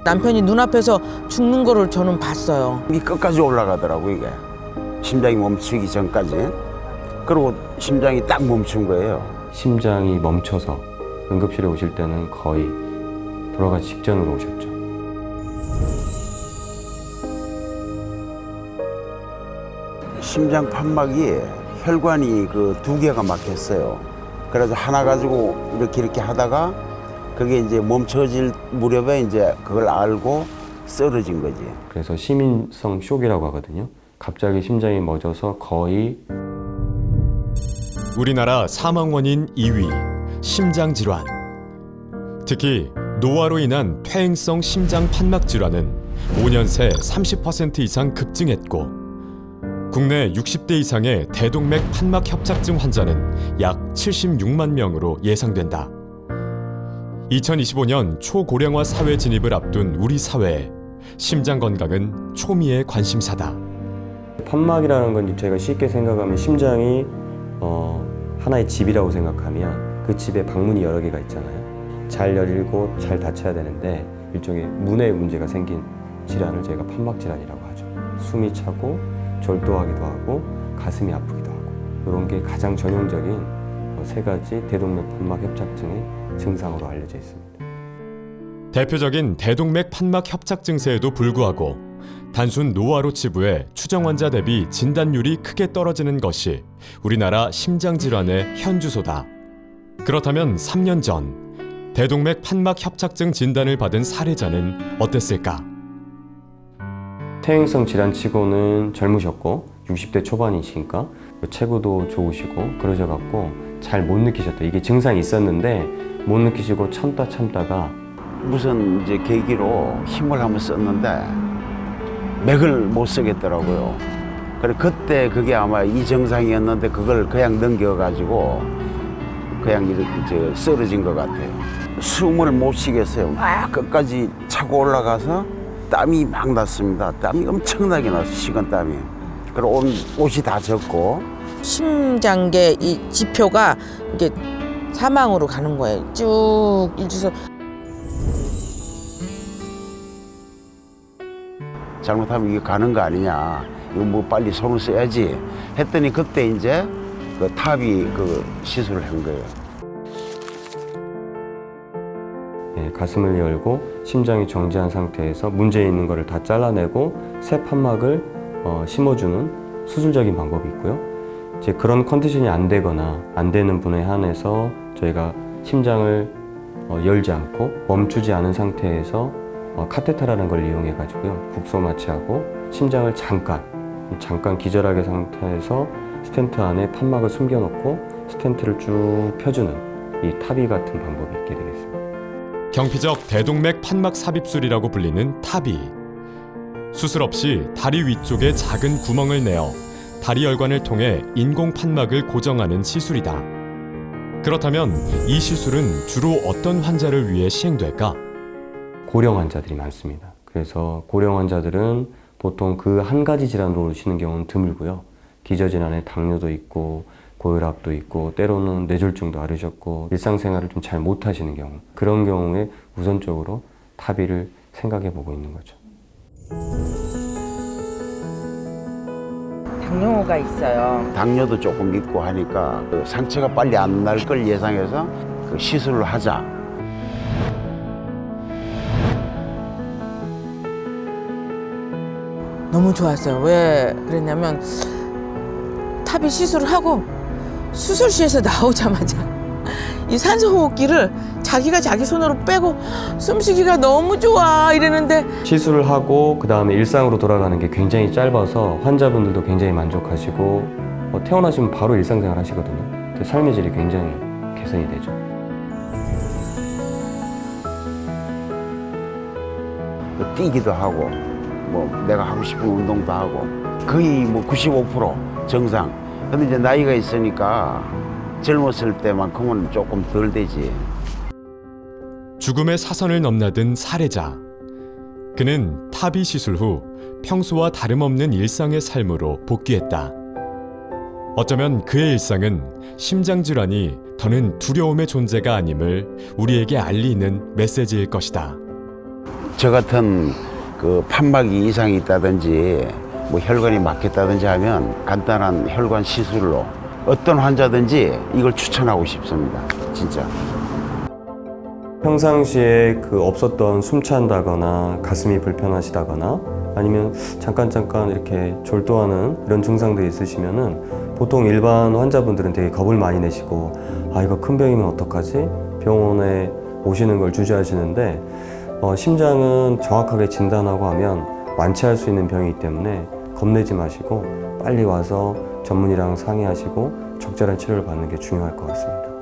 남편이 눈앞에서 죽는 거를 저는 봤어요. 이 끝까지 올라가더라고 이게. 심장이 멈추기 전까지. 그리고 심장이 딱 멈춘 거예요. 심장이 멈춰서 응급실에 오실 때는 거의 돌아가기 직전으로 오셨죠. 심장 판막이 혈관이 그 2개가 막혔어요. 그래서 하나 가지고 이렇게 하다가 그게 이제 멈춰질 무렵에 이제 그걸 알고 쓰러진 거지. 그래서 시민성 쇼크라고 하거든요. 갑자기 심장이 멎어서 거의 우리나라 사망 원인 2위 심장질환. 특히 노화로 인한 퇴행성 심장 판막 질환은 5년 새 30% 이상 급증했고 국내 60대 이상의 대동맥 판막 협착증 환자는 약 76만 명으로 예상된다. 2025년 초고령화 사회 진입을 앞둔 우리 사회에 심장 건강은 초미의 관심사다. 판막이라는 건 저희가 쉽게 생각하면 심장이 하나의 집이라고 생각하면 그 집에 방문이 여러 개가 있잖아요. 잘 열리고 잘 닫혀야 되는데 일종의 문의 문제가 생긴 질환을 저희가 판막 질환이라고 하죠. 숨이 차고 절도하기도 하고 가슴이 아프기도 하고 이런 게 가장 전형적인 3가지 대동맥 판막 협착증의 증상으로 알려져 있습니다. 대표적인 대동맥 판막 협착 증세에도 불구하고 단순 노화로 치부해 추정 환자 대비 진단율이 크게 떨어지는 것이 우리나라 심장질환의 현주소다. 그렇다면 3년 전 대동맥 판막 협착증 진단을 받은 사례자는 어땠을까? 퇴행성 질환치고는 젊으셨고 60대 초반이시니까 체구도 좋으시고 그러셔갖고 잘 못 느끼셨다. 이게 증상이 있었는데 못 느끼시고 참다가 무슨 이제 계기로 힘을 한번 썼는데 맥을 못 쓰겠더라고요. 그래 그때 그게 아마 이 증상이었는데 그걸 그냥 넘겨가지고 그냥 이렇게 이제 쓰러진 것 같아요. 숨을 못 쉬겠어요. 막 끝까지 차고 올라가서 땀이 막 났습니다. 땀이 엄청나게 났어요. 식은 땀이. 그리고 옷이 다 젖고. 심장계 이 지표가 이게 사망으로 가는 거예요. 쭉 일주서. 잘못하면 이게 가는 거 아니냐. 이거 뭐 빨리 손을 써야지. 했더니 그때 이제 그 탑이 그 시술을 한 거예요. 예, 가슴을 열고 심장이 정지한 상태에서 문제 있는 거를 다 잘라내고 새 판막을 심어주는 수술적인 방법이 있고요. 이제 그런 컨디션이 안 되거나 안 되는 분에 한해서 저희가 심장을 열지 않고 멈추지 않은 상태에서 카테터라는 걸 이용해 가지고요. 국소 마취하고 심장을 잠깐 기절하게 상태에서 스텐트 안에 판막을 숨겨놓고 스텐트를 쭉 펴주는 이 타비 같은 방법이 있게 되겠습니다. 경피적 대동맥 판막 삽입술이라고 불리는 타비. 수술 없이 다리 위쪽에 작은 구멍을 내어 다리 혈관을 통해 인공 판막을 고정하는 시술이다. 그렇다면 이 시술은 주로 어떤 환자를 위해 시행될까? 고령 환자들이 많습니다. 그래서 고령 환자들은 보통 그 한 가지 질환으로 오시는 경우는 드물고요. 기저질환에 당뇨도 있고 고혈압도 있고 때로는 뇌졸중도 앓으셨고 일상생활을 좀 잘 못하시는 경우, 그런 경우에 우선적으로 타비를 생각해 보고 있는 거죠. 당뇨가 있어요. 당뇨도 조금 있고 하니까 그 상처가 빨리 안 날 걸 예상해서 그 시술을 하자. 너무 좋았어요. 왜 그랬냐면 탑이 시술을 하고 수술실에서 나오자마자 이 산소호흡기를 자기가 자기 손으로 빼고 숨쉬기가 너무 좋아 이랬는데 시술을 하고 그 다음에 일상으로 돌아가는 게 굉장히 짧아서 환자분들도 굉장히 만족하시고 태어나시면 바로 일상생활 하시거든요. 삶의 질이 굉장히 개선이 되죠. 뛰기도 하고 뭐 내가 하고 싶은 운동도 하고 거의 뭐 95% 정상. 근데 이제 나이가 있으니까 젊었을 때만큼은 조금 덜 되지. 죽음의 사선을 넘나든 사례자. 그는 타비 시술 후 평소와 다름없는 일상의 삶으로 복귀했다. 어쩌면 그의 일상은 심장질환이 더는 두려움의 존재가 아님을 우리에게 알리는 메시지일 것이다. 저 같은 그 판막이 이상이 있다든지 뭐 혈관이 막혔다든지 하면 간단한 혈관 시술로 어떤 환자든지 이걸 추천하고 싶습니다. 진짜. 평상시에 그 없었던 숨찬다거나 가슴이 불편하시다거나 아니면 잠깐 이렇게 졸도하는 이런 증상들이 있으시면은 보통 일반 환자분들은 되게 겁을 많이 내시고 아 이거 큰 병이면 어떡하지? 병원에 오시는 걸 주저하시는데 심장은 정확하게 진단하고 하면 완치할 수 있는 병이기 때문에 겁내지 마시고 빨리 와서 전문의랑 상의하시고 적절한 치료를 받는 게 중요할 것 같습니다.